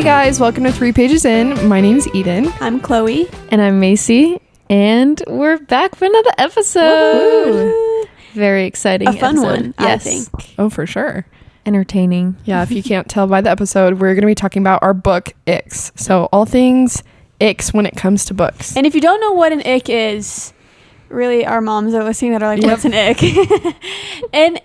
Hey guys, welcome to 3 Pages In. My name's Eden. I'm Chloe. And I'm Macy. And we're back for another episode. Woo-hoo. Very exciting. A fun one, yes. I think. Oh, for sure. Entertaining. Yeah, if you can't tell by the episode, we're going to be talking about our book, Icks. So all things Icks when it comes to books. And if you don't know what an ick is, really our moms are listening that are like, what's an ick? And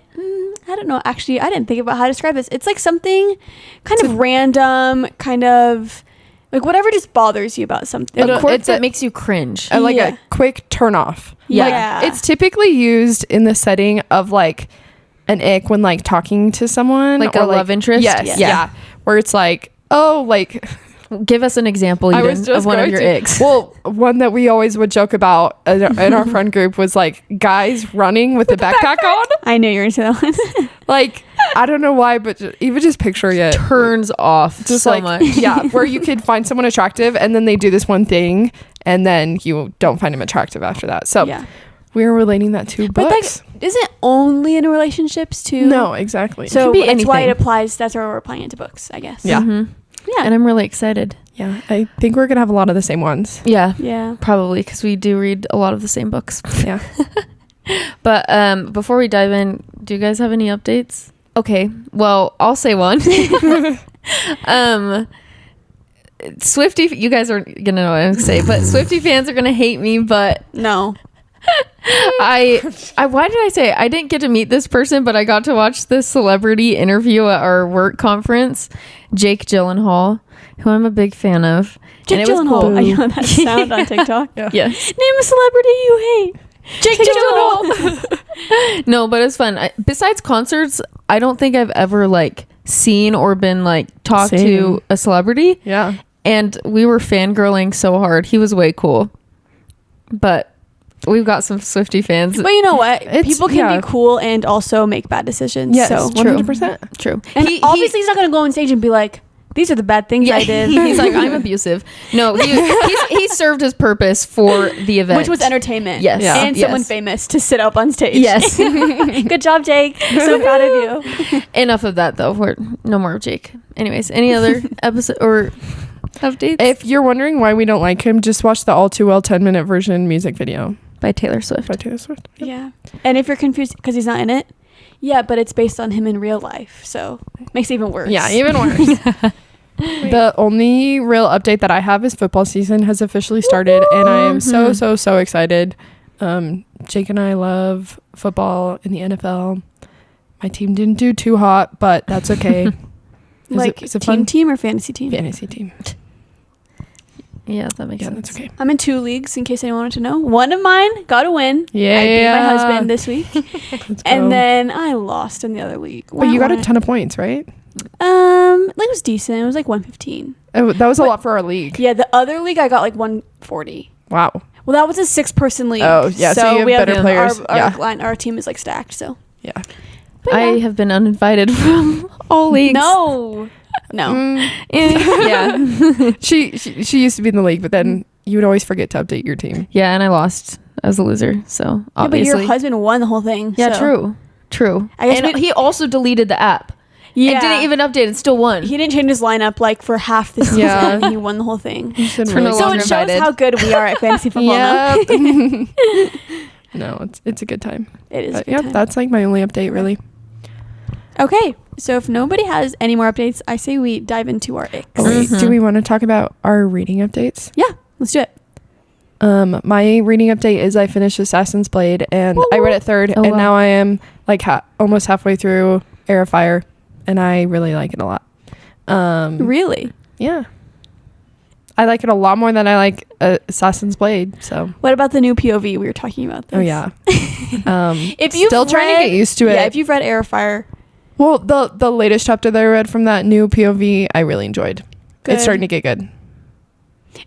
I don't know, actually, I didn't think about how to describe this. It's like something kind of random, kind of like whatever just bothers you about something. A quirk that makes you cringe. Like a quick turn off. Yeah. Like, it's typically used in the setting of like an ick when like talking to someone. Like or a love interest? Yes. Yeah. Yeah. Where it's like, oh, like... Give us an example, Eden, of one of your icks. Well, one that we always would joke about in our friend group was like guys running with the backpack on. I knew you were into that one. Like, I don't know why, but even just picturing it. Turns off Just so like, much. Yeah, where you could find someone attractive and then they do this one thing and then you don't find him attractive after that. So we're relating that to but books. like, isn't it only in relationships too? No, exactly. So be that's why it anything. applies. That's why we're applying it to books, I guess. Yeah. Mm-hmm. Yeah. And I'm really excited. Yeah, I think we're going to have a lot of the same ones. Yeah. Yeah. Probably, because we do read a lot of the same books. Yeah. But before we dive in, do you guys have any updates? Okay, well, I'll say one. Swiftie, you guys are gonna know what I'm gonna say, but Swiftie fans are gonna hate me, but No. I why did I say it? I didn't get to meet this person, but I got to watch this celebrity interview at our work conference. Jake Gyllenhaal, who I'm a big fan of. Jake and it was Gyllenhaal. cool. I know that sound on TikTok. Yes. Name a celebrity you hate. Jake Gyllenhaal. No, but it's fun. Besides concerts, I don't think I've ever like seen or been like talked to a celebrity. Yeah. And we were fangirling so hard. He was way cool. But we've got some Swiftie fans. But you know what? People can be cool and also make bad decisions. Yes, so 100%. True. And obviously he's not going to go on stage and be like, these are the bad things I did. He's like, I'm abusive. No, he served his purpose for the event. Which was entertainment. Yes. Yeah. And someone famous to sit up on stage. Yes. Good job, Jake. I'm so proud of you. Enough of that, though. No more of Jake. Anyways, any other episode or updates? If you're wondering why we don't like him, just watch the All Too Well 10-minute version music video. By Taylor Swift. By Taylor Swift. Yep. Yeah. And if you're confused because he's not in it, yeah, but it's based on him in real life. So makes it even worse. Yeah, even worse. The only real update that I have is football season has officially started. Woo-hoo! And I am so excited. Jake and I love football in the NFL. My team didn't do too hot, but that's okay. Like is it team fun? team or fantasy team? Fantasy team. Yeah, that makes sense. That's okay. I'm in 2 leagues, in case anyone wanted to know. One of mine got a win. Yeah. I beat my husband this week. Let's go. And then I lost in the other week. But you got a ton of points, right? Like it was decent. It was like 115. Oh, that was a lot for our league. Yeah, the other league I got like 140. Wow. Well, that was a 6-person league. Oh, yeah, so you have we better players. Our team is like stacked, so. Yeah. But I have been uninvited from all leagues. No. Yeah. She used to be in the league, but then you would always forget to update your team. Yeah, and I lost. I was a loser, so obviously. Yeah, but your husband won the whole thing. Yeah, so. True. I guess and he also deleted the app. Yeah. And didn't even update and still won. He didn't change his lineup like for half the season. Yeah. And he won the whole thing. We're no So longer it shows invited. how good we are at fantasy football now. Yep. No, it's a good time. It is a good Yep, time. that's like my only update, really. Okay, so if nobody has any more updates, I say we dive into our icks. Oh, wait, do we want to talk about our reading updates? Yeah, let's do it. My reading update is I finished Assassin's Blade, and I read it third, and now I am like almost halfway through Heir of Fire, and I really like it a lot. Really? Yeah. I like it a lot more than I like Assassin's Blade. So. What about the new POV? We were talking about this. Oh yeah. If you've still trying to get used to it. Yeah, if you've read Heir of Fire. Well, the latest chapter that I read from that new POV, I really enjoyed. Good. It's starting to get good.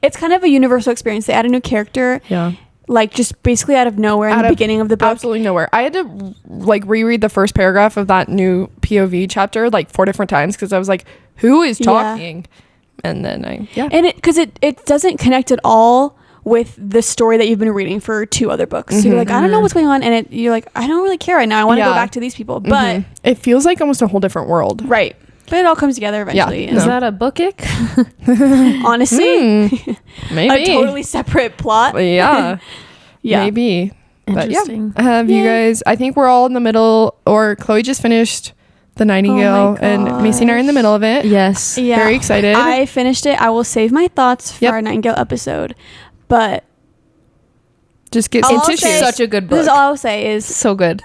It's kind of a universal experience. They add a new character. Yeah. Like just basically out of nowhere in the beginning of the book. Absolutely nowhere. I had to like reread the first paragraph of that new POV chapter like 4 different times because I was like, who is talking? And then and it doesn't connect at all with the story that you've been reading for 2 other books. So you're like, I don't know what's going on, and you're like, I don't really care right now. I want to go back to these people, but it feels like almost a whole different world. Right. But it all comes together eventually. Yeah. Is that a book ick? Honestly, Maybe. a totally separate plot. Yeah. Yeah. Maybe. But yeah. Interesting. Have you guys, I think we're all in the middle, or Chloe just finished The Nightingale, and Macy and I are in the middle of it. Yes. Yeah. Very excited. I finished it. I will save my thoughts for Yep. our Nightingale episode. But Just get All into I'll say- Such a good book. this is all I'll say is, So good.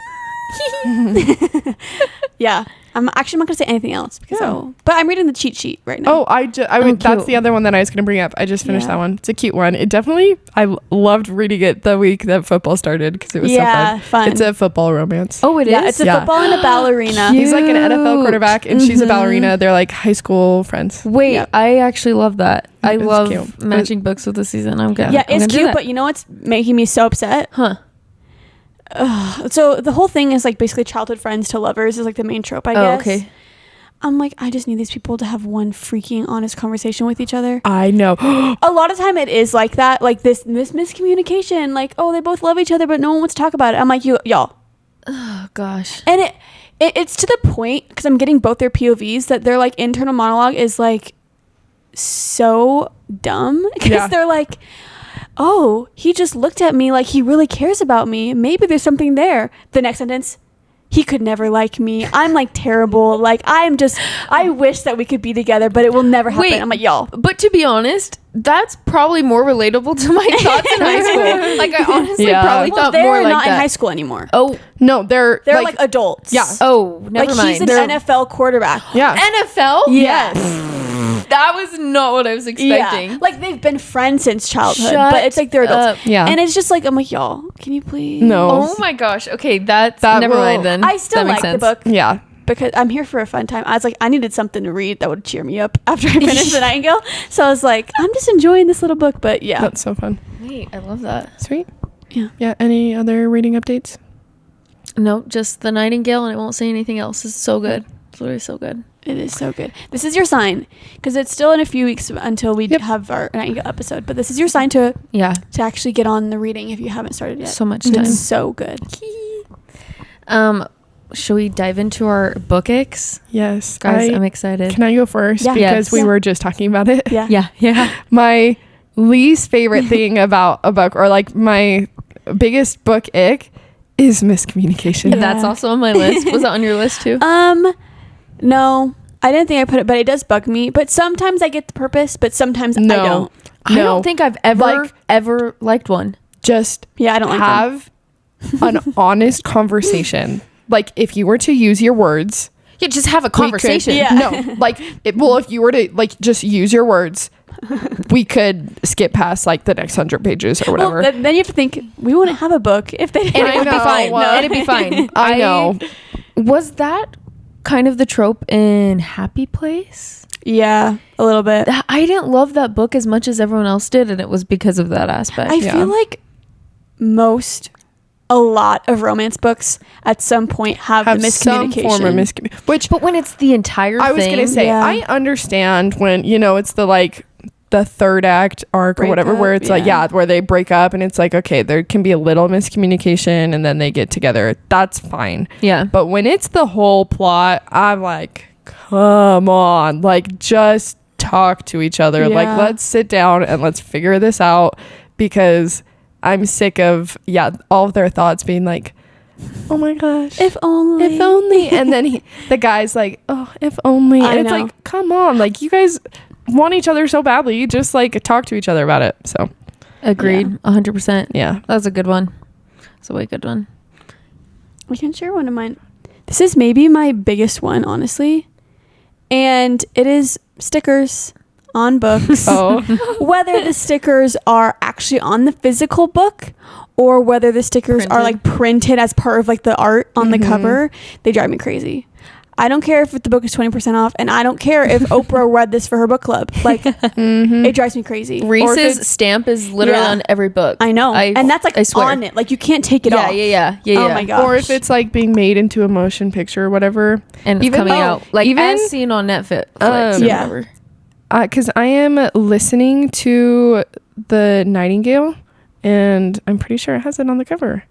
yeah. I'm actually not going to say anything else because but I'm reading the cheat sheet right now. Oh, I would. That's cute. the other one that I was going to bring up. I just finished Yeah. that one. It's a cute one. It definitely. Loved reading it the week that football started because it was so fun. It's a football romance. Oh, it is. yeah, it's a Yeah. football and a ballerina. He's like an NFL Cute. quarterback, and she's a ballerina. They're like high school friends. Wait, Yep. I actually love that. I It's love cute. matching books with the season. I'm good. Yeah, I'm it's gonna do cute, that. but you know what's making me so upset? Huh. So the whole thing is like basically childhood friends to lovers is like the main trope, I Oh, guess. okay. I'm like, I just need these people to have one freaking honest conversation with each other. I know. A lot of time it is like that, like this miscommunication, like, oh, they both love each other, but no one wants to talk about it. I'm like, y'all. Oh gosh. And it's to the point, because I'm getting both their POVs, that their like internal monologue is like so dumb. Because Yeah. they're like, oh, he just looked at me like he really cares about me. Maybe there's something there. The next sentence, he could never like me. I'm like terrible. Like I wish that we could be together, but it will never happen. Wait. I'm like, y'all. But to be honest, that's probably more relatable to my thoughts in high school. Like I honestly Yeah. probably Well, thought they're more like not that. in high school anymore. Oh, No, they're They're like adults. Yeah. oh, never like mind. he's an They're- NFL quarterback. yeah. NFL? Yes. That was not what I was expecting. Yeah. Like they've been friends since childhood, Shut but it's like they're adults. up. Yeah. And it's just like, I'm like, y'all, can you please? No. Oh my gosh. Okay, that's That never will- mind then. I still That makes like the sense. book Yeah. because I'm here for a fun time. I was like, I needed something to read that would cheer me up after I finished The Nightingale. So I was like, I'm just enjoying this little book, but yeah. That's so fun. Wait, I love that. Sweet. Yeah. Yeah. Any other reading updates? No, just the Nightingale, and I won't say anything else. It's so good. It's literally so good. It is so good. This is your sign because it's still in a few weeks until we Yep. have our Nightingale episode, but this is your sign to Yeah, actually get on the reading if you haven't started yet. so much time. It's so good. Should we dive into our book icks? Yes. Guys, I'm excited. Can I go first? Yeah. Because Yes. we Yeah. were just talking about it. Yeah. Yeah. My least favorite thing about a book, or like my biggest book ick, is miscommunication. Yeah. That's also on my list. Was that on your list too? No, I didn't think I put it, but it does bug me. But sometimes I get the purpose, but sometimes No. I don't. I don't think I've ever Like- liked one. Just Yeah, I don't like them. have an honest conversation. Like if you were to use your words, Yeah, just have a we could- conversation. Yeah. No, like if you were to like just use your words, we could skip past like the next 100 pages or whatever. Well, then you have to think we wouldn't have a book if they didn't. And it would be know. fine. No. And it'd be fine. I know. Was that kind of the trope in Happy Place? Yeah, a little bit. I didn't love that book as much as everyone else did, and it was because of that aspect. I Yeah. feel like a lot of romance books at some point have the some miscommunication. form of miscommunication. Which But when it's the entire I was thing, gonna say, Yeah. I understand when it's the third act arc or whatever, where Breakup, it's like yeah. where they break up and it's like, okay, there can be a little miscommunication and then they get together. That's fine. yeah. But when it's the whole plot, I'm like, come on, like just talk to each other. Like Yeah. let's sit down and let's figure this out, because I'm sick of all of their thoughts being like, oh my gosh, If only. if only. And then the guy's like, oh, if only. I And it's know. like, come on, like you guys want each other so badly, just like talk to each other about it. So Agreed. 100%. yeah. That was a good one. That's a way good one. I can share one of mine. This is maybe my biggest one, honestly. And it is stickers on books. Oh, Whether the stickers are actually on the physical book or whether the stickers are Printed. like printed as part of like the art on the Mhm. cover, they drive me crazy. I don't care if the book is 20% off, and I don't care if Oprah read this for her book club. Like, mhm. it drives me crazy. Reese's stamp is literally Yeah. on every book. I know. and that's like I swear. on it. Like, you can't take it yeah, off. yeah. Oh my gosh. Or if it's like being made into a motion picture or whatever. And it's Even- coming oh, out. Like, even- as seen on Netflix. Um, or Yeah. whatever. Because I am listening to the Nightingale, and I'm pretty sure it has it on the cover.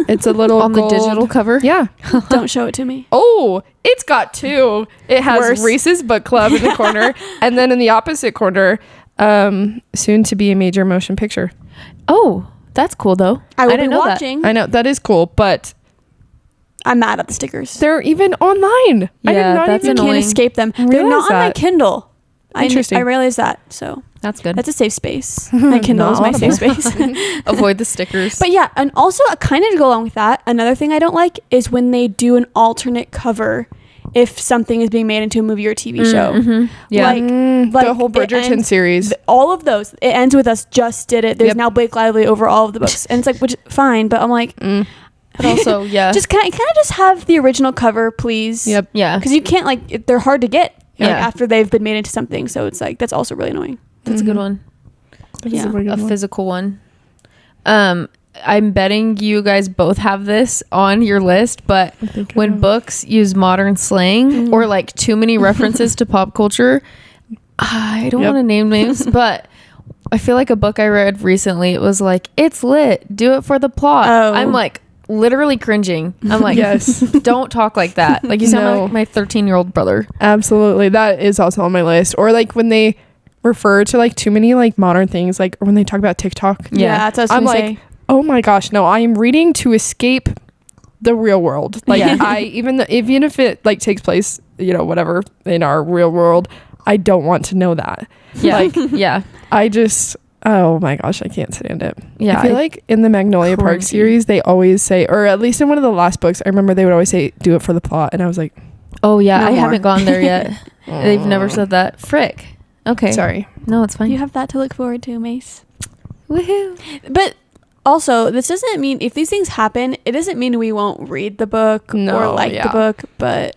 It's a little on gold. the digital cover. Yeah. Don't show it to me. Oh, it's got two. It has Worse. Reese's Book Club in the corner, and then in the opposite corner, soon to be a major motion picture. Oh, that's cool though. I will didn't be know watching. I know that is cool, but I'm mad at the stickers. they're even online. I Yeah, did not that's even You can't annoying. escape them. They're Realize not on my that. Kindle. Interesting. I realize that. So That's good. that's a safe space. My Kindle is my Not safe audible. space. Avoid the stickers. But yeah, and also kind of to go along with that, another thing I don't like is when they do an alternate cover if something is being made into a movie or TV show. Mm-hmm. Yeah. Like the whole it Bridgerton ends- series. all of those. It ends with us just did it. There's Yep. now Blake Lively over all of the books, and it's like, which fine, but I'm like, but also, yeah. just can I kind of just have the original cover, please? Yep. yeah. Because you can't they're hard to get Yeah. after they've been made into something. So it's like that's also really annoying. That's a good one. That is Yeah. really good A one. physical one. I'm betting you guys both have this on your list, but when books use modern slang or like too many references to pop culture, I don't Yep. want to name names, but I feel like a book I read recently, it was like, it's lit, do it for the plot. Oh. I'm like literally cringing. I'm like, Yes. don't talk like that. Like you sound No. like my 13-year-old brother. Absolutely. That is also on my list. Or like when they refer to like too many like modern things, like when they talk about TikTok. Yeah. That's what I was I'm gonna like, say. oh my gosh, no, I am reading to escape the real world. Like Yeah. even if it like takes place, whatever in our real world, I don't want to know that. Yeah. Like yeah. I just, oh my gosh, I can't stand it. Yeah. I feel like in the Magnolia Park Cringy. series, they always say, or at least in one of the last books, I remember they would always say, do it for the plot. And I was like, Oh yeah, No I more. haven't gone there yet. They've never said that. Frick. Okay. sorry. No, it's fine. You have that to look forward to, Mace. Woohoo. But also, this doesn't mean if these things happen, it doesn't mean we won't read the book No, or like yeah. the book. But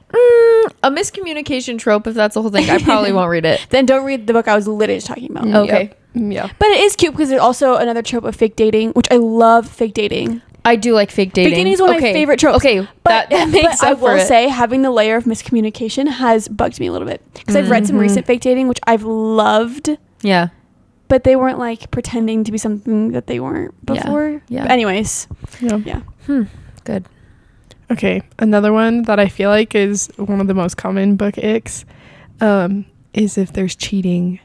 A miscommunication trope, if that's the whole thing, I probably won't read it. then don't read the book I was literally just talking about. Okay. Yep. Yeah. But it is cute because there's also another trope of fake dating, which I love. Fake dating. I do like fake dating. Fake dating is one of my favorite tropes. Okay, But, that makes but I up for will it. say having the layer of miscommunication has bugged me a little bit because I've read some Mhm. recent fake dating, which I've loved, Yeah. but they weren't like pretending to be something that they weren't Yeah. before. Yeah. But anyways, Yeah. yeah. Good. Okay, another one that I feel like is one of the most common book icks is if there's cheating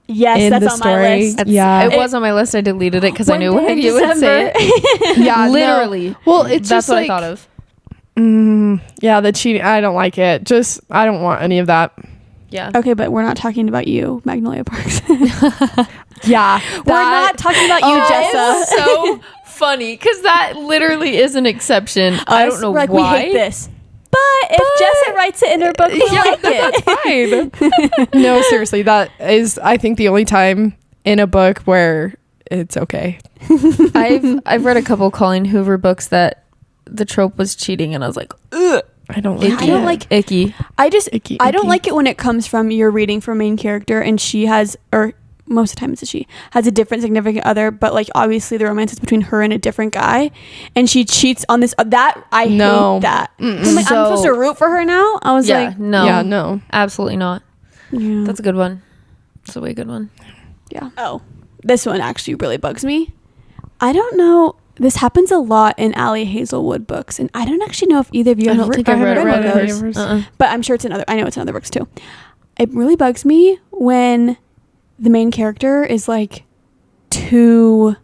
Yes, in that's the on story. my list. Yeah. It was on my list. I deleted it because I One knew day one of in you would say it. Yeah, no. Literally. Well, it's That's just what like, I thought of. Yeah, the cheating. I don't like it. Just I don't want any of that. Yeah. Okay, but we're not talking about you, Magnolia Parks. Yeah, We're not talking about you, Jessa. It's so funny because that literally is an exception. I don't know We're like, why. we hate this. But if Jessa writes it in her book, we'll like it. fine. No, seriously, that is I think the only time in a book where it's okay. I've read a couple Colleen Hoover books that the trope was cheating, and I was like, ugh, I don't Yeah, like I don't it. like- icky. I just Icky, I don't icky. like it when it comes from you're reading for a main character and she has, or most of the time it's a she, has a different significant other, but like obviously the romance is between her and a different guy, and she cheats on this. That I No. hate that. Mm-mm. I'm like, I'm So- supposed to root for her now. I was Yeah, like, no, Yeah, no. absolutely not. yeah. That's a good one. That's a way good one. Yeah. Oh, this one actually really bugs me. I don't know. This happens a lot in Allie Hazelwood books, and I don't actually know if either of you I have don't think I I've read haven't read one of any those. of hers. Uh-uh. but I'm sure it's another. I know it's in other books too. It really bugs me when the main character is like too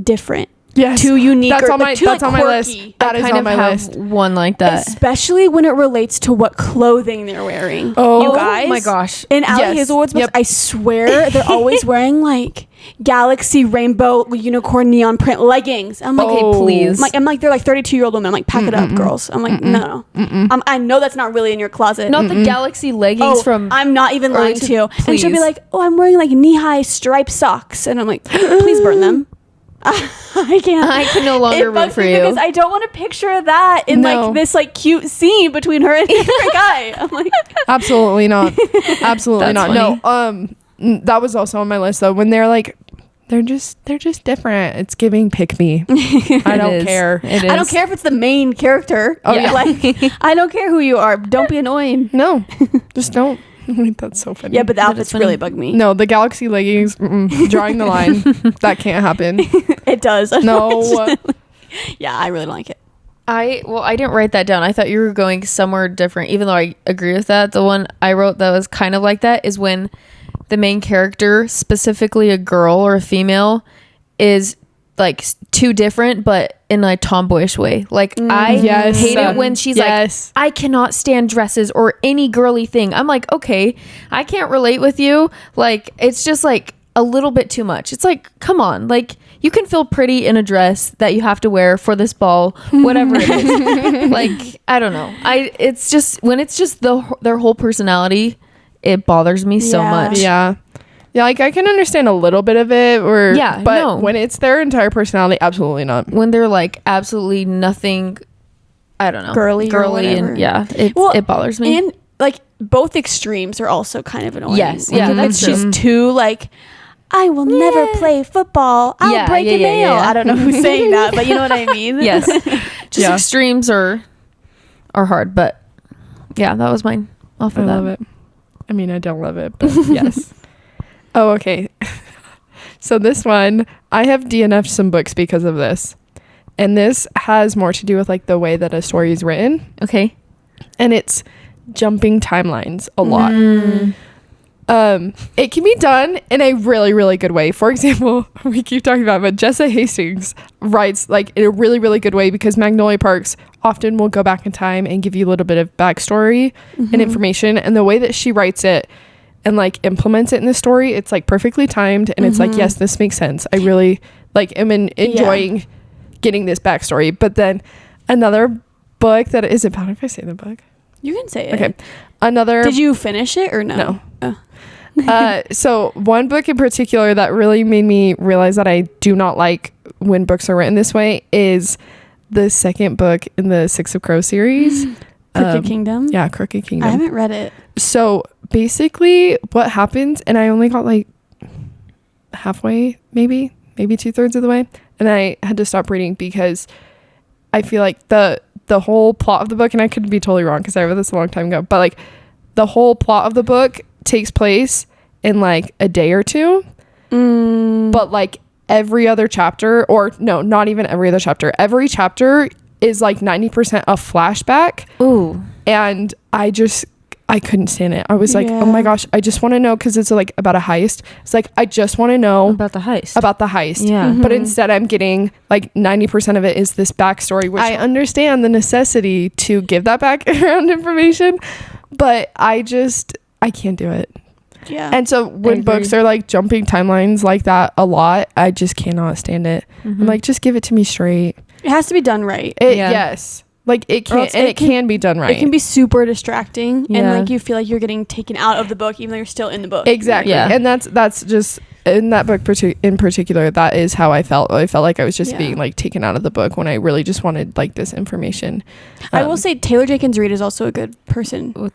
different, Yes. too unique. That's or, on like, my too, that's like, on my list. quirky. That I is kind on of my have list. one like that. Especially when it relates to what clothing they're wearing. Oh, you guys. my gosh. In Allie Yes. Hazelwood's books, Yep. I swear they're always wearing like galaxy rainbow unicorn neon print leggings. I'm like, Okay, Oh. please. I'm like they're like 32-year-old women. I'm like, pack it up, girls. I'm like, no. I know that's not really in your closet. Not the galaxy leggings Oh, from. I'm not even early lying to- to you. And she'll be please. like, oh, I'm wearing like knee-high striped socks. And I'm like, please burn them. I can't. I can no longer It root bugs for me you. because I don't want to picture that in No. like this like cute scene between her and the guy. I'm like, Absolutely not. Absolutely That's not. No. That was also on my list though. When they're like, they're just different. It's giving pick me. I It don't is. care. It is. I don't care if it's the main character. Oh, yeah. Like, I don't care who you are. Don't be annoying. No, just don't. That's so funny. Yeah, but the That outfits is funny. really bug me. no, the galaxy leggings. Drawing the line. That can't happen. It does. No. Yeah, I really don't like it. I didn't write that down. I thought you were going somewhere different, even though I agree with that. The one I wrote that was kind of like that is when the main character, specifically a girl or a female, is like too different, but in a tomboyish way. Like I hate it when she's like, I cannot stand dresses or any girly thing. I'm like, okay, I can't relate with you. Like, it's just like a little bit too much. It's like, come on, like you can feel pretty in a dress that you have to wear for this ball, whatever it is. Like, I don't know. It's just when it's just their whole personality, it bothers me so much. Yeah, like I can understand a little bit of it, but when it's their entire personality, absolutely not. When they're like absolutely nothing, I don't know, girly, and it bothers me. And like both extremes are also kind of annoying. Yes, yeah, that's true. She's too like, I will never play football. I'll break a nail. I don't know who's saying that, but you know what I mean. Yes, just extremes are hard, but yeah, that was mine. I love it. I mean, I don't love it, but yes. Oh, okay. So this one, I have DNF'd some books because of this. And this has more to do with like the way that a story is written. Okay. And it's jumping timelines a lot. It can be done in a really, really good way. For example, we keep talking about it, but Jessa Hastings writes like in a really, really good way because Magnolia Parks often will go back in time and give you a little bit of backstory and information. And the way that she writes it and like implements it in the story, it's like perfectly timed. And it's like, yes, this makes sense. I really like am enjoying getting this backstory. But then another book that is it bad if I say the book? You can say it. Okay. Another. Did you finish it or no? No. Oh. So one book in particular that really made me realize that I do not like when books are written this way is the second book in the Six of Crows series. Crooked Kingdom? Yeah, Crooked Kingdom. I haven't read it. So basically what happens, and I only got like halfway, maybe 2/3 of the way, and I had to stop reading because I feel like the whole plot of the book, and I could be totally wrong because I read this a long time ago, but like the whole plot of the book takes place in like a day or two, but like every other chapter, or no, not even every other chapter, every chapter is like 90% a flashback. Ooh. And I couldn't stand it. I was like, oh my gosh, I just want to know, because it's like about a heist. It's like, I just want to know about the heist. Yeah. But instead I'm getting like 90% of it is this backstory, which I understand the necessity to give that background information, but I can't do it. Yeah. And so when books are like jumping timelines like that a lot, I just cannot stand it. I'm like, just give it to me straight. It has to be done right. Yes. Like it can, and it can be done right. It can be super distracting, and like you feel like you're getting taken out of the book, even though you're still in the book. Exactly. Yeah. And that's just in that book in particular. That is how I felt. I felt like I was just being like taken out of the book when I really just wanted like this information. I will say Taylor Jenkins Reid is also a good person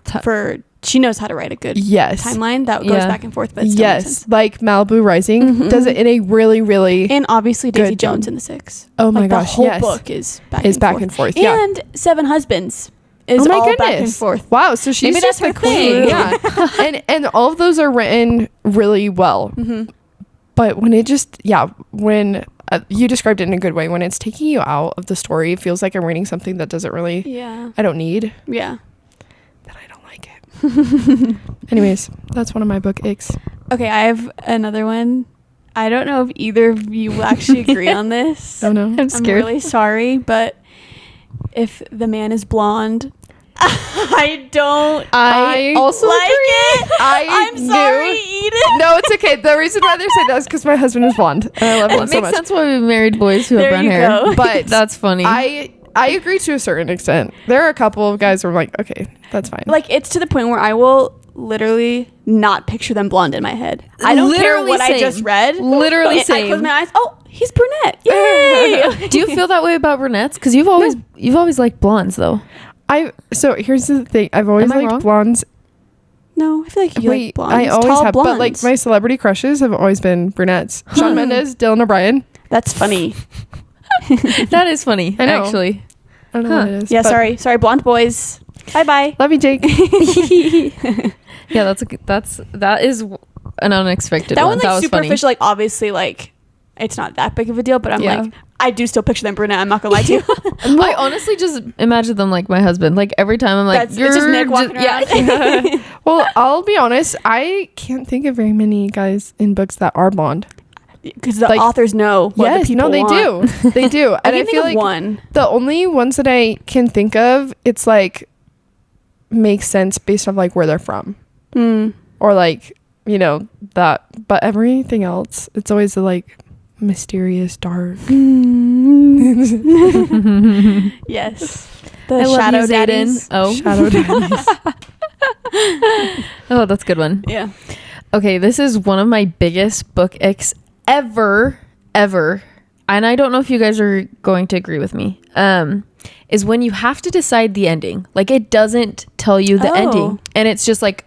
she knows how to write a good timeline that goes back and forth. But it still makes sense. Like Malibu Rising does it in a really, really and obviously Daisy Jones in the Six. Oh my gosh, the whole book is back and forth. Yeah. And Seven Husbands is all back and forth. Wow, so she's maybe just that's her thing. Yeah. and all of those are written really well. But when it just when you described it in a good way, when it's taking you out of the story, it feels like I'm reading something that doesn't really I don't need. Yeah. Then I don't like it. Anyways, that's one of my book icks. Okay, I have another one. I don't know if either of you will actually agree on this. Oh no. I'm scared. I'm really sorry, but if the man is blonde, I also like it. I'm sorry, Eden. No, it's okay. The reason why they're saying that is because my husband is blonde, and I love him so much. It makes sense why we married boys who have brown hair. But that's funny. I agree to a certain extent. There are a couple of guys who are like, okay, that's fine. Like, it's to the point where I will literally not picture them blonde in my head. I don't care what I just read. Literally same. I close my eyes. Oh, he's brunette. Yay! Do you feel that way about brunettes? Because you've always liked blondes though. So here's the thing. I've always liked blondes. No, I feel like you like blondes. I always tall have, blondes. but like my celebrity crushes have always been brunettes. Shawn Mendes, Dylan O'Brien. That's funny. That is funny. I know. Actually. I don't know what it is. Yeah, sorry, blonde boys. Bye. Love you, Jake. Yeah, that is an unexpected that one. That was superficial. Like, obviously, like, it's not that big of a deal, but I'm like, I do still picture them brunette. I'm not gonna lie to you. I honestly just imagine them like my husband. Like every time I'm like, It's just Nick walking around. Yeah. Well, I'll be honest. I can't think of very many guys in books that are blonde. Because the Like, authors know what the people they want. do. They do. I And I can think feel of like one. the only ones that I can think of, it's like makes sense based off like where they're from, or like that. But everything else, it's always the like mysterious dark. Yes. The I love shadow you, Zayden. daddies. Oh, Shadow daddies. oh, that's a good one. Yeah. Okay, this is one of my biggest book icks ever. And I don't know if you guys are going to agree with me. Is when you have to decide the ending. Like it doesn't tell you the ending. And it's just like,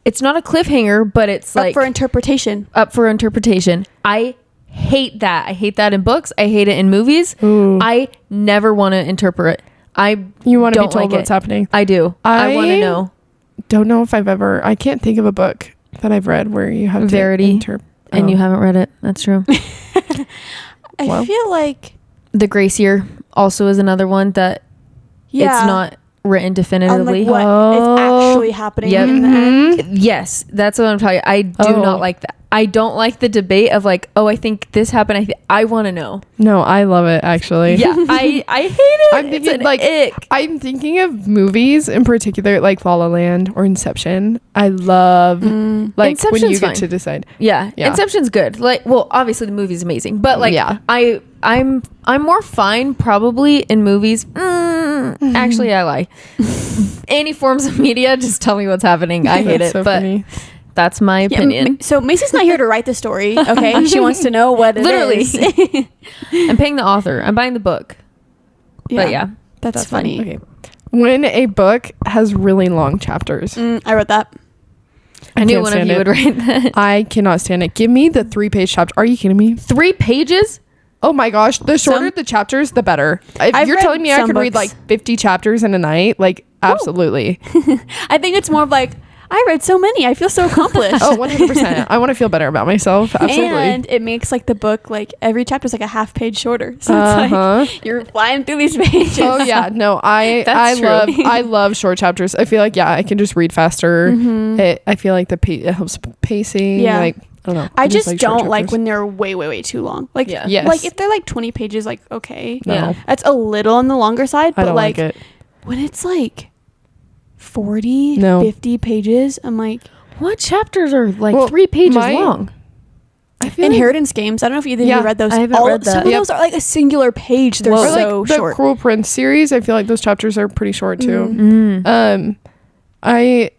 it's not a cliffhanger, but it's like Up for interpretation. I hate that. I hate that in books. I hate it in movies. Ooh. I never want to interpret. You want to be don't told like what's happening. I do. I want to know. Don't know if I can't think of a book that I've read where you have Verity. to And you haven't read it. That's true. I feel like The Grace Year also is another one that it's not written on definitively. like what is actually happening Yep. in the end. Yes, that's what I'm talking. I do not like that. I don't like the debate of like, oh, I think this happened. I want to know. No, I love it actually. Yeah, I hate it. I'm thinking it's an like ick. I'm thinking of movies in particular, like La La Land or Inception. I love like when Inception's you get fine. to decide. Yeah. Yeah. Inception's good. Like, well, obviously the movie's amazing, but like, Yeah. I'm more fine probably in movies. Actually, I lie. Any forms of media, just tell me what's happening. I hate That's it, so but funny. that's my opinion. So Macy's not here to write the story. Okay, she wants to know what it Literally. is. I'm paying the author. I'm buying the book. But yeah, that's funny. Okay. When a book has really long chapters, I wrote that. I knew can't one of stand you it. would write that. I cannot stand it. Give me the 3-page chapter. Are you kidding me? 3 pages? Oh my gosh. The shorter the chapters, the better. If I've you're read telling me I some could read books. like 50 chapters in a night, like absolutely. I think it's more of like, I read so many. I feel so accomplished. Oh, 100%. I want to feel better about myself. Absolutely. And it makes like the book, like every chapter is like a half page shorter. So it's like you're flying through these pages. Oh yeah, no, That's true. I love short chapters. I feel like I can just read faster. I feel like it helps pacing. Yeah. Like I don't know. I just like short don't like chapters. when they're way too long. Like, Yeah. Yes. like if they're like 20 pages, like okay, No. Yeah. that's a little on the longer side. I But don't like, like it. when it's like 40, No. 50 pages, I'm like, What chapters are like Well, 3 pages my- long? I feel like, Inheritance Games. I don't know if either of Yeah, you read those. I haven't read Some that. of Yep. those are like a singular page. They're or so like the short. Cruel Prince series. I feel like those chapters are pretty short too. Mm.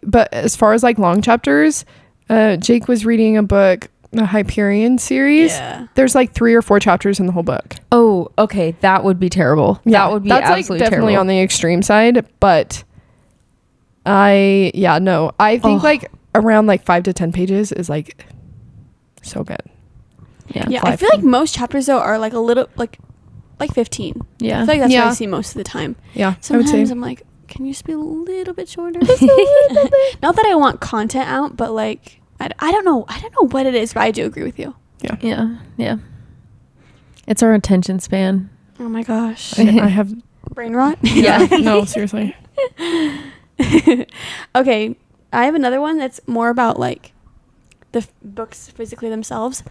But as far as like long chapters, Jake was reading a book, the Hyperion series. Yeah. There's like 3 or 4 chapters in the whole book. Oh, okay. That would be terrible. That would be that's absolutely like definitely terrible. on the extreme side, but I think like around like 5 to 10 pages is like so good. yeah. Yeah, I 5. feel like most chapters though are like a little like 15. Yeah. I feel like that's what Yeah. I see most of the time. Yeah, Sometimes I would say. I'm like, can you just be a little bit shorter? Just a little bit. Not that I want content out, but like I don't know what it is, but I do agree with you. Yeah. Yeah. It's our attention span. Oh my gosh. I have Brain rot. yeah. No, seriously. Okay, I have another one that's more about like the books physically themselves.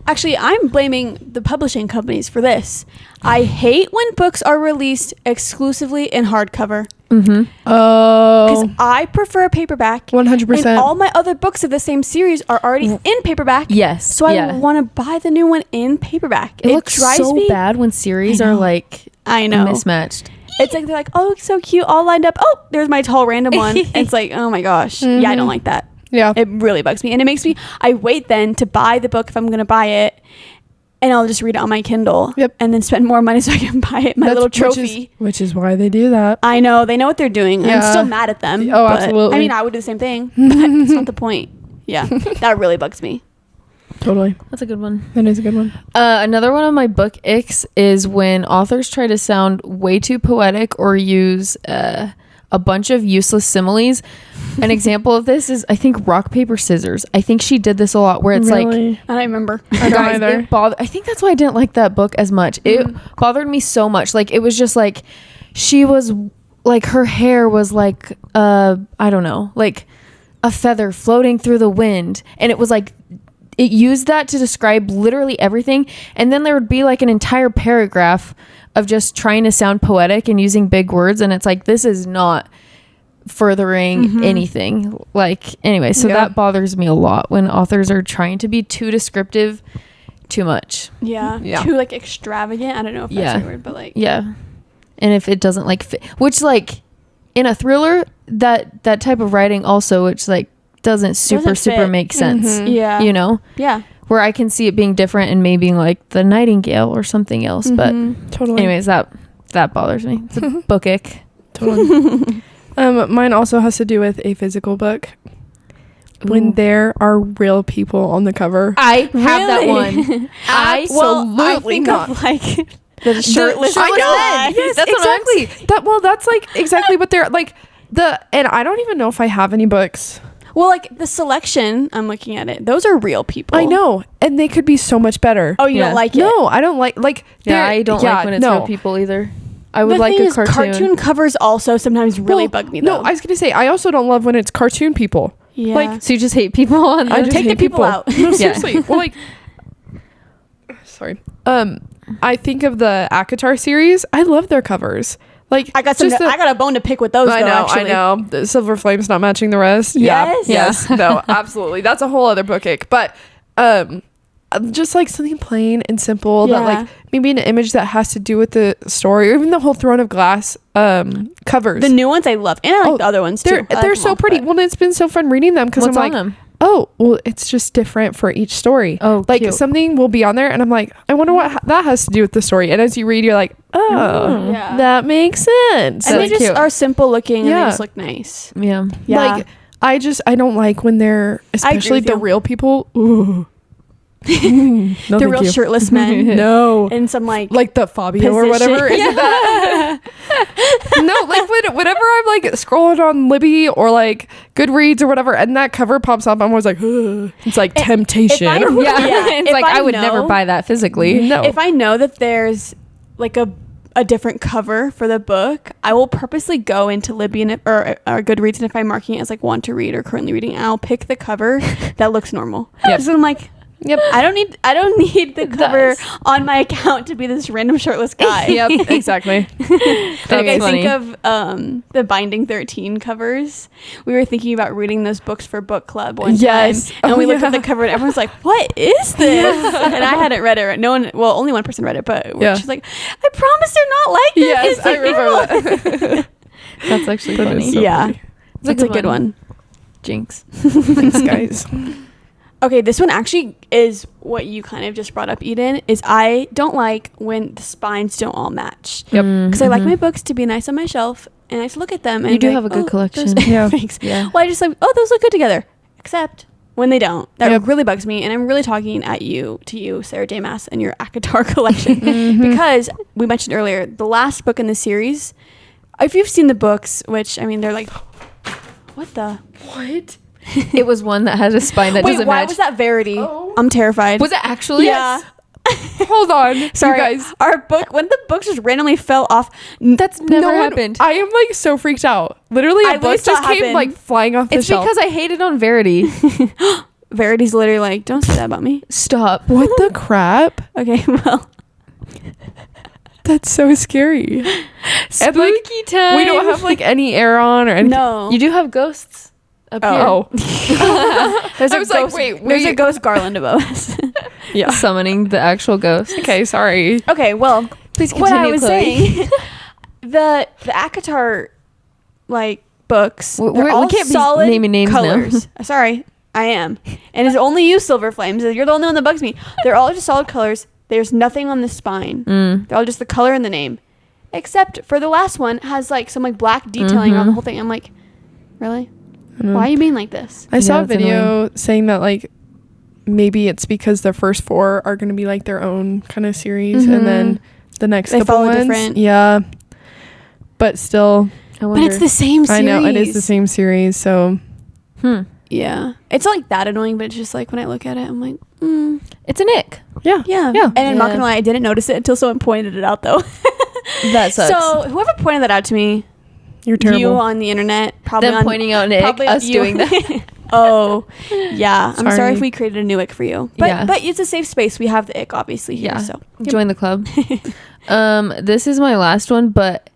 Actually, I'm blaming the publishing companies for this. I hate when books are released exclusively in hardcover because Oh, I prefer paperback. 100%. And all my other books of the same series are already in paperback. Yes. So I yeah. want to buy the new one in paperback. It looks so bad when series I are know. like I know. mismatched. It's like they're like, oh, so cute, all lined up. Oh, there's my tall random one. And it's like, oh my gosh. Yeah, I don't like that. yeah. It really bugs me. And it makes me, I wait then to buy the book if I'm going to buy it. And I'll just read it on my Kindle. Yep. And then spend more money so I can buy it, my That's- little trophy. Which is why they do that. I know. They know what they're doing. Yeah. I'm still mad at them. Oh, but, absolutely. I mean, I would do the same thing. But that's not the point. Yeah. That really bugs me. Totally. That's a good one. That is a good one. Another one of my book icks is when authors try to sound way too poetic or use a bunch of useless similes. An example of this is, I think, rock, paper, scissors. I think she did this a lot where it's like, I don't remember. I don't either. I think that's why I didn't like that book as much. It bothered me so much. Like, it was just like, she was like, her hair was like, I don't know, like a feather floating through the wind. And it was like, it used that to describe literally everything. And then there would be like an entire paragraph of just trying to sound poetic and using big words. And it's like, this is not furthering anything. Like, anyway, so that bothers me a lot when authors are trying to be too descriptive too much. Yeah. Too like extravagant. I don't know if that's the word, but like. Yeah. And if it doesn't like fit, which like in a thriller, that type of writing also, which like doesn't super make sense. Yeah. You know? Yeah. Where I can see it being different and maybe being like the Nightingale or something else. But Totally. anyways, that bothers me. It's a book ick. Totally. Mine also has to do with a physical book. When there are real people on the cover. I have that one. Absolutely not. Of like the shirtless I know. guy. Yes, That's exactly. That's like exactly what they're like. And I don't even know if I have any books. Well, like the selection, I'm looking at it. Those are real people. I know, and they could be so much better. Oh, you don't like it? No, I don't like. Yeah, I don't like when it's real people either. I would like a cartoon. Cartoon covers also sometimes really bug me though. No, I was gonna say I also don't love when it's cartoon people. Yeah. Like, so you just hate people on I just take hate the people out. No, seriously. Well, like, sorry. I think of the ACOTAR series. I love their covers. Like, I got a bone to pick with those. I know. The Silver Flame's not matching the rest. Yes. Yes. No, absolutely. That's a whole other book ick. But just like something plain and simple that like maybe an image that has to do with the story, or even the whole Throne of Glass covers. The new ones I love, and I like the other ones too. They're so pretty. Well, it's been so fun reading them because I'm like, them? oh, well, it's just different for each story. Oh, like cute. something will be on there, and I'm like, I wonder what that has to do with the story. And as you read, you're like, oh, that makes sense. And they just are simple looking, and they just look nice. Yeah. Like I don't like when they're, especially the real people. Ooh. No, the real shirtless men. No. And some like the Fabio or whatever. Isn't that? No, like whenever I'm like scrolling on Libby or like Goodreads or whatever, and that cover pops up, I'm always like, ugh. It's like temptation. It's like I would never buy that physically. No. If I know that there's like a different cover for the book, I will purposely go into Libby or Goodreads, and if I'm marking it as like want to read or currently reading, I'll pick the cover that looks normal. So I'm like, yep. I don't need the cover on my account to be this random shirtless guy. Yep, exactly. I think of the Binding 13 covers. We were thinking about reading those books for book club one time, and we looked at the cover, and everyone's like, "What is this?" And I hadn't read it. No one, well, only one person read it, but she's like, "I promise they're not like this." Yes, I remember that. That's actually funny. So That's a good one. Jinx. Thanks, guys. Okay, this one actually is what you kind of just brought up, Eden, is I don't like when the spines don't all match. Yep. Because I like my books to be nice on my shelf, and I just look at them. And you do like, have a good collection. Thanks. Yeah. Well, I just like, those look good together. Except when they don't. That really bugs me. And I'm really talking to you, Sarah Damas, and your ACOTAR collection. Because we mentioned earlier, the last book in the series, if you've seen the books, which, I mean, they're like, what? It was one that had a spine that doesn't match. Why was that Verity? Oh. I'm terrified. Was it actually? Yeah. Hold on. Sorry, you guys. Our book, when the books just randomly fell off. That's never happened. I am like so freaked out. Literally, a book just came like flying off the shelf. It's because I hated on Verity. Verity's literally like, don't say that about me. Stop. What the crap? Okay, well. That's so scary. Spooky time. We don't have like any air on or anything. No. You do have ghosts up here. There's a ghost garland above us. Yeah. Summoning the actual ghost. Okay, sorry. Okay, well, please continue, what I was Chloe. saying, the ACOTAR like books, they're all we can't solid be naming names colors. Sorry, I am, and it's only you, Silver Flames. You're the only one that bugs me. They're all just solid colors. There's nothing on the spine. They're all just the color and the name, except for the last one has like some like black detailing on the whole thing. I'm like, really? Why are you being like this? I saw a video saying that like maybe it's because the first 4 are going to be like their own kind of series, and then the next couple ones, different. Yeah, but still, But it's the same series. I know it is the same series, so Yeah, it's not like that annoying, but it's just like when I look at it, I'm like, It's an ick. yeah. And I'm not gonna lie, I didn't notice it until someone pointed it out, though. That sucks. So whoever pointed that out to me, You're terrible. you on the internet, probably Them on, pointing out an ick, probably us you. doing that. Oh, yeah. I'm sorry Sorry. if we created a new ick for you, but Yeah. but it's a safe space. We have the ick obviously here, Yeah. so Join the club. This is my last one, but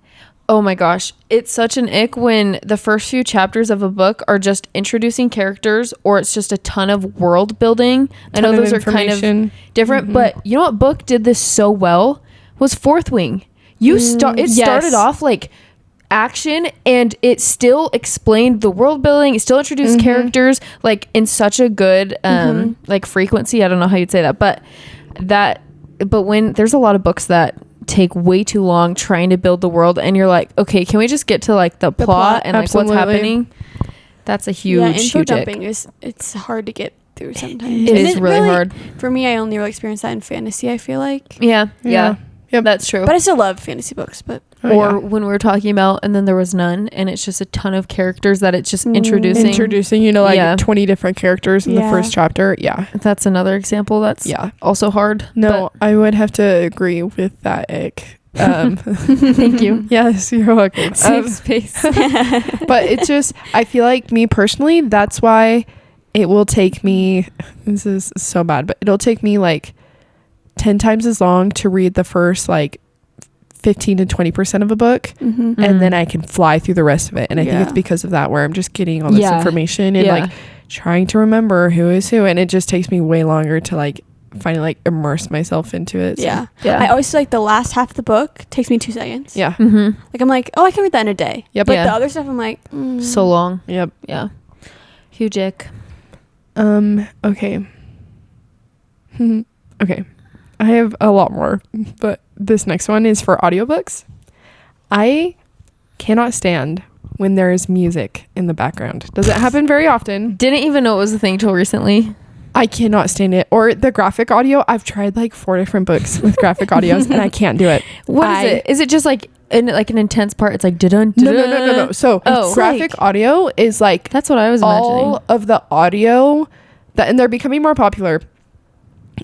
oh my gosh, it's such an ick when the first few chapters of a book are just introducing characters, or it's just a ton of world building. I know Ton of those are kind of information. different, but you know what book did this so well was Fourth Wing. It yes. started off like action, and it still explained the world building. It still introduced characters like in such a good like frequency. I don't know how you'd say that, but when there's a lot of books that take way too long trying to build the world, and you're like, okay, can we just get to like the plot and like what's happening? That's a huge info huge ick. dumping it's hard to get through sometimes. It And is really hard. for me. I only really experienced that in fantasy, I feel like, Yeah. Yep. That's true. but I still love fantasy books. But Or when we were talking about and then there was none, and it's just a ton of characters that it's just introducing. Like 20 different characters in the first chapter. Yeah. That's another example that's also hard. No, I would have to agree with that ick. Thank you. Yes, you're welcome. Safe space. But it's just, I feel like me personally, that's why it will take me, this is so bad, but it'll take me like 10 times as long to read the first like 15 to 20% of a book, and then I can fly through the rest of it. And I think it's because of that, where I'm just getting all this information and like trying to remember who is who, and it just takes me way longer to like finally like immerse myself into it. So. I always feel like the last half of the book takes me 2 seconds. Yeah. Like I'm like, oh, I can read that in a day. Yep. But Yeah. the other stuff, I'm like, So long. Yep. Yeah. Huge ick. Okay. Okay. I have a lot more, but this next one is for audiobooks. I cannot stand when there is music in the background. Does it happen very often? Didn't even know it was a thing till recently. I cannot stand it. Or the graphic audio. I've tried like 4 different books with graphic audios and I can't do it. What is it? Is it just like an intense part? It's like No. So graphic audio is like that's what I was imagining. all of the audio that, and they're becoming more popular.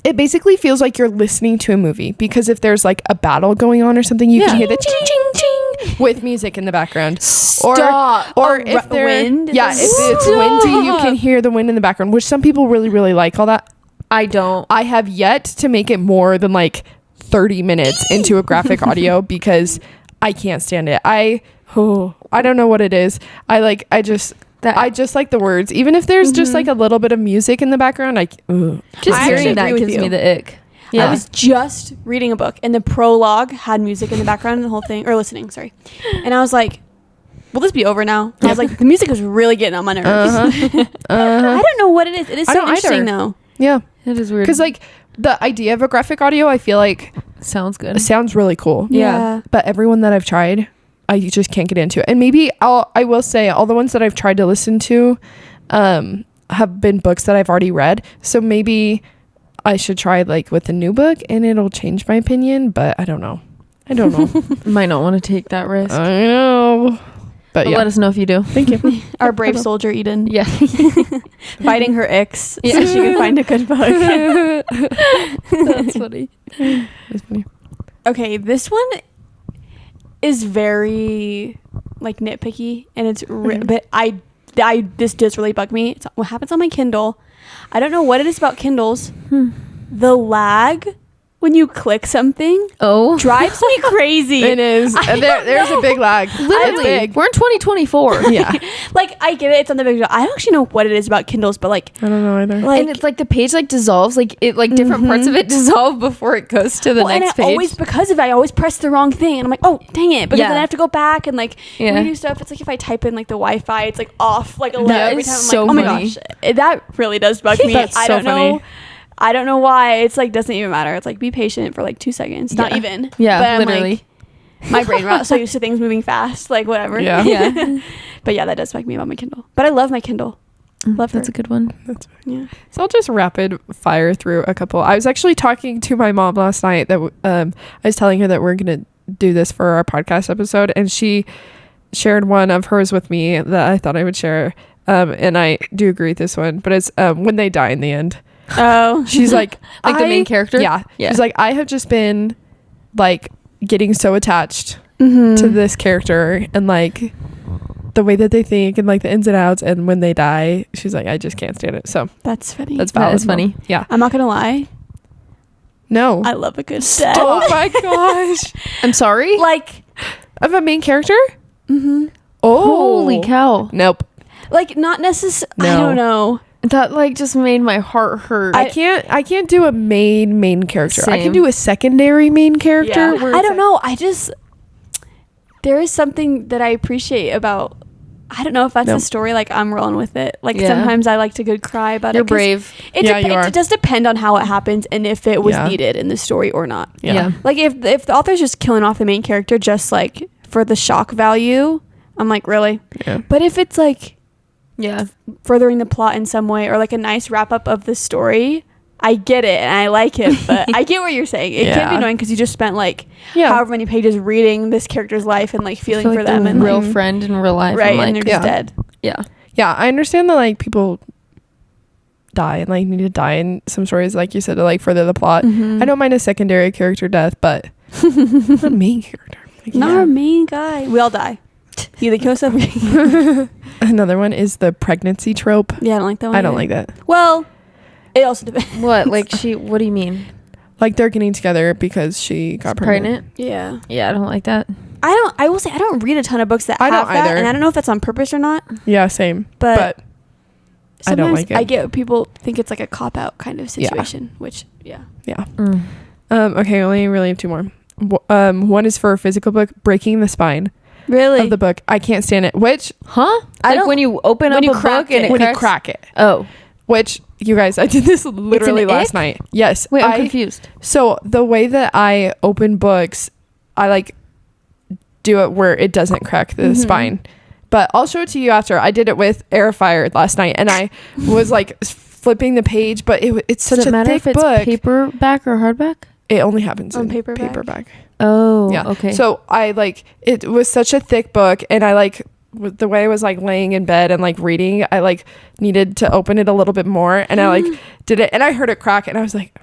It basically feels like you're listening to a movie, because if there's like a battle going on or something, you can hear the ching ching ching with music in the background. Stop. Or if there wind. if it's windy, you can hear the wind in the background, which some people really really like all that. I don't. I have yet to make it more than like 30 minutes into a graphic audio because I can't stand it. I don't know what it is. I just like the words, even if there's just like a little bit of music in the background. Just I hearing actually that agree with gives you. me the ick. Yeah. I was just reading a book and the prologue had music in the background and the whole thing, or listening, sorry. And I was like, will this be over now? And I was like, the music is really getting on my nerves. I don't know what it is. It is I so don't interesting either. though. Yeah. It is weird. Because like the idea of a graphic audio, I feel like sounds good. sounds really cool. Yeah. But everyone that I've tried, I just can't get into it. And maybe I will say all the ones that I've tried to listen to have been books that I've already read. So maybe I should try like with a new book and it'll change my opinion, but I don't know. Might not want to take that risk. I know. But yeah. Let us know if you do. Thank you. Our brave soldier Eden. Yeah. Fighting her icks Yeah. so she can find a good book. That's funny. That's funny. Okay, this one is very like nitpicky, and it's but I this does really bug me. It's what happens on my Kindle. I don't know what it is about Kindles. The lag when you click something drives me crazy. It is. There's a big lag. Literally, Big. we're in 2024. Yeah. Like I get it, it's on the big. I don't actually know what it is about Kindles, but like I don't know either. like and it's like the page like dissolves, like it like different parts of it dissolve before it goes to the next page. Always because of it, I always press the wrong thing, and I'm like, oh dang it! Because then I have to go back and like redo stuff. It's like if I type in like the Wi-Fi, it's like off like a little every time. I'm so like, oh my funny. gosh, that really does bug me. That's I so don't know. I don't know why. It's like doesn't even matter. It's like be patient for like 2 seconds, not even. Yeah, but I'm literally. Like, my brain rot so used to things moving fast, like whatever. Yeah. Yeah. But yeah, that does bug me about my Kindle. But I love my Kindle. Love That's her. a good one. Yeah. So I'll just rapid fire through a couple. I was actually talking to my mom last night that I was telling her that we're going to do this for our podcast episode, and she shared one of hers with me that I thought I would share. And I do agree with this one, but it's when they die in the end. Oh, She's like, Like the main character? Yeah. Yeah. She's like, I have just been like getting so attached Mm-hmm. to this character and like the way that they think and like the ins and outs. And when they die, she's like, I just can't stand it. So That's funny. that's That valid. is funny. Yeah. I'm not gonna lie. No. I love a good death. Oh my gosh. I'm sorry? Like, Of a main character? mm-hmm. Oh. Holy cow. Nope. Like not necessarily. I No. don't know. That like just made my heart hurt. I can't do a main character. I can Same. do a secondary main character. Yeah. Where I it's don't know. There is something that I appreciate about. I don't know if that's Nope. a story. Like I'm rolling with it. Like Yeah. sometimes I like to good cry about You're it. 'cause brave. Yeah, you are. It does depend on how it happens and if it was Yeah. needed in the story or not. Yeah. Like if the author's just killing off the main character just like for the shock value, I'm like, really? Yeah. But if it's like Yeah. furthering the plot in some way or like a nice wrap up of the story, I get it and I like it, but I get what you're saying. It can Yeah. be annoying because you just spent like Yeah. however many pages reading this character's life and like I feeling feel for like them they're and real like, friend in real life. right, I'm and like, they're just yeah. dead. yeah. Yeah, I understand that like people die and like need to die in some stories, like you said, to like further the plot. Mhm. I don't mind a secondary character death, but not a main character. Like, Not yeah. our main guy. We all die. Either kill yourself. Another one is the pregnancy trope. Yeah, I don't like that one. I don't either. like that. Well, it also depends. What? Like what do you mean? Like they're getting together because she got pregnant. Yeah. Yeah, I don't like that. I will say I don't read a ton of books that I have don't that, either. and I don't know if that's on purpose or not. Yeah, same. But I sometimes don't like it. I get people think it's like a cop out kind of situation, which yeah. Yeah. Mm. Okay, I only really have two more. One is for a physical book, Breaking the Spine Really? of the book. I can't stand it. Which Huh? I Like don't- when you open when up you a crack book and it. it when you cracks? crack it. Oh. Which you guys, I did this literally last ick? night. Yes. Wait, I'm confused. So the way that I open books, I like do it where it doesn't crack the spine. But I'll show it to you after. I did it with Airfire last night, and I was like flipping the page, but it's such Does it a matter thick if it's book. paperback or hardback? It only happens On in paperback? Oh, Yeah. okay. So I like it was such a thick book, and I like with the way I was like laying in bed and like reading, I like needed to open it a little bit more, and I like did it, and I heard it crack, and I was like,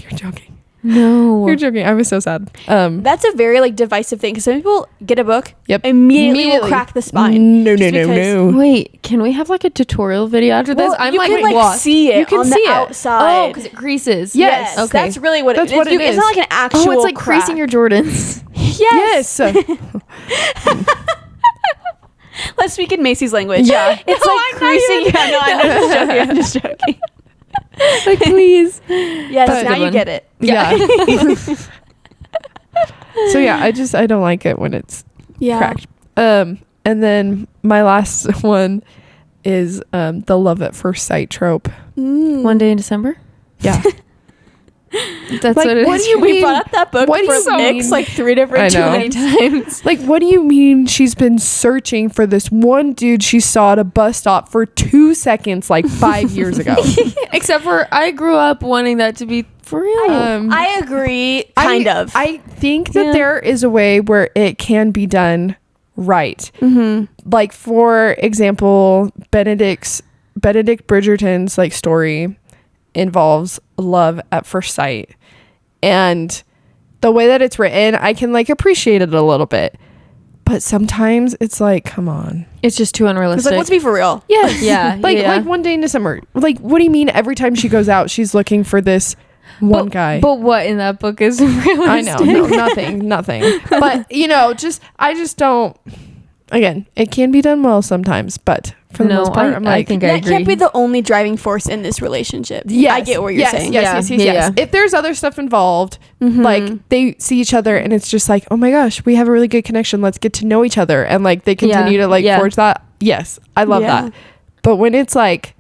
you're joking. no. You're joking. I was so sad. That's a very like divisive thing because some people get a book, Yep. immediately will crack the spine. No, just because- Wait, can we have like a tutorial video after this? Well, I'm you like can like lost. see it You can on see the it. outside. Oh, because it creases. Yes, Okay. that's really what That's it is. what it It's not is. like an actual. Oh, it's like crack. creasing your Jordans. Yes. Yes. Let's speak in Macy's language. Yeah. It's like creasing. Yeah, no, I know. I'm just joking. Like, please. Yes, But- now Good you one. get it. Yeah. So yeah, I don't like it when it's Yeah. cracked. And then my last one is the love at first sight trope. One day in December. Yeah. That's Like, what it what is. do you We mean? brought up that book What do for you Icks mean? like 3 different I know. times. times. Like, what do you mean she's been searching for this one dude she saw at a bus stop for 2 seconds like 5 years ago? Except for I grew up wanting that to be for real. I agree, kind of. I think that Yeah. there is a way where it can be done right. Mm-hmm. Like, for example, Benedict Bridgerton's like story involves love at first sight, and the way that it's written, I can like appreciate it a little bit, but sometimes it's like, come on. It's just too It's unrealistic. like, let's be for real. Yes. Yeah, Like yeah. like One Day in December. Like, what do you mean every time she goes out she's looking for this one guy? But what in that book is realistic? I know. No, nothing. But I just don't. Again, it can be done well sometimes, but for the No, most part, I'm I like, think I That agree. can't be the only driving force in this relationship. yes, I get what you're yes, saying. Yes. Yeah. If there's other stuff involved, Mhm. like they see each other and it's just like, oh my gosh, we have a really good connection. Let's get to know each other, and like they continue to like Yeah. forge that. Yes, I love Yeah. that. But when it's like,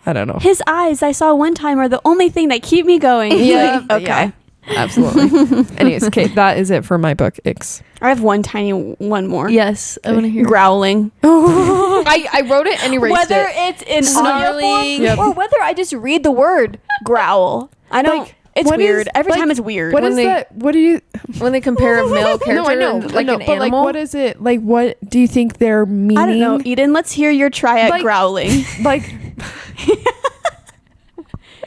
I don't know. His eyes I saw one time are the only thing that keep me going. Yeah. Like, okay. Yeah. Absolutely. Anyways, okay, that is it for my book, Icks. I have one more. Yes, I want to hear. Growling. I wrote it and erased Whether it. it's in audio Snarling. form Yep. or whether I just read the word growl. I don't. Like, It's What weird. is- Every like, time it's weird. What When is they- that? What do you? When they compare a male character No, I know. and, like an but animal. like, what is it? Like, what do you think they're meaning? I don't know. Eden, let's hear your try at Like- growling. Like,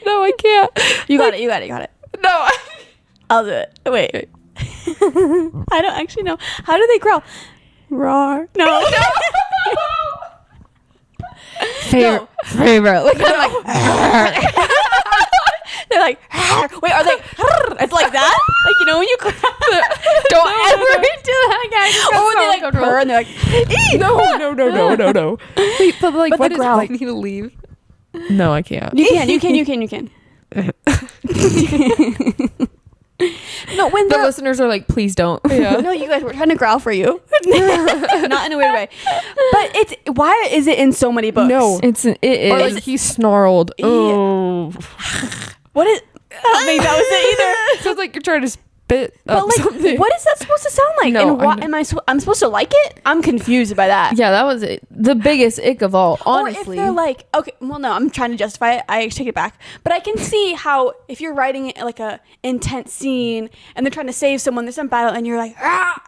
no, I can't. You got it. You got it. You got it. No. I'll do it. Wait. I don't actually know. How do they growl? Roar. No. favorite. Like, They're like, wait, are they? It's like that? Like, you know, when you cry. don't ever do that, guys. Or when they like purr and they're like, "Ee!" No. Wait, but like, But what the is growl. like? I need to leave. No, I can't. You can. No, when The they're listeners are like, please don't. Yeah. no, you guys, we're trying to growl for you. Not in a weird way. But it's why is it in so many books? No. It is. Or like he snarled. Yeah. Oh. What is? I don't think that was it either. Sounds like you're trying to spit But up like, something. what is that supposed to sound like? No, and I why know. am I? I'm supposed to like it? I'm confused by that. yeah, that was it. The biggest ick of all, honestly. Or if they're like, okay, well, no, I'm trying to justify it. I take it back. But I can see how if you're writing it like a intense scene and they're trying to save someone, there's some battle, and you're like, ah.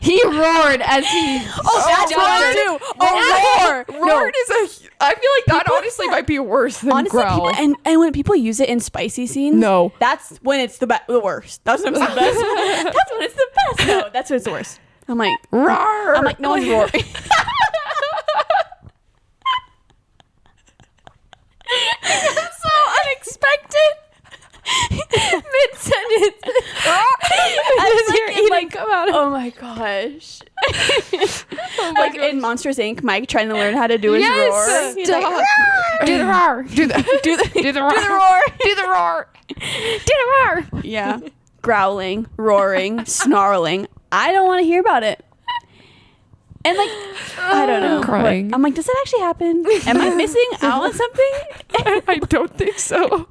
he roared as he. Oh, that's roar too. Oh, roar. Roared is a. I feel like that honestly might be worse than Honestly, growl. people, and when people use it in spicy scenes, No. that's when it's the worst. That's when it's the best. That's when it's the best. No, that's when it's the worst. I'm like, Roar. I'm like, no one's roaring. So unexpected. Mid sentence. Just hear Eden like come out. Oh my gosh. Like in Monsters Inc., Mike trying to learn how to do his roar. He's like, stop. Do the roar. Do the do the do the roar. do the roar. Do the roar. Do the roar. Yeah. Growling, roaring, snarling. I don't want to hear about it. And like, I don't know. Crying. I'm like, does that actually happen? Am I missing out on something? I don't think so.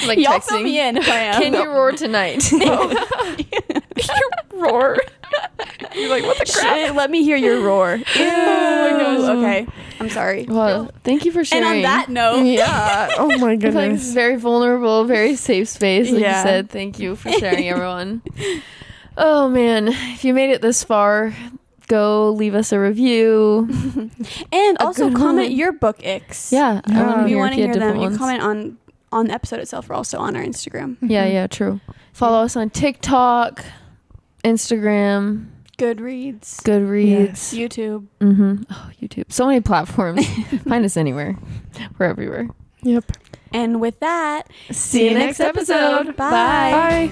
Like Y'all texting. fill me in if I am. Can you roar tonight? You roar. You're like, what the crap? Shit, let me hear your roar. Ew. Oh my gosh. Okay. I'm sorry. Well, thank you for And sharing. on that note, Yeah. Oh my Like, goodness. very vulnerable, very safe space. Like Yeah. you said, thank you for sharing, everyone. Oh man, if you made it this far, go leave us a review. and also good comment one. your book icks. Yeah, I want to We hear want if to you hear had them. different You ones. comment on the episode itself. We're also on our Instagram. Yeah, true. Follow us on TikTok, Instagram, Goodreads. Goodreads, YouTube. Oh, YouTube. So many platforms. Find us anywhere. We're everywhere. Yep. And with that, See you next episode. Bye. Bye.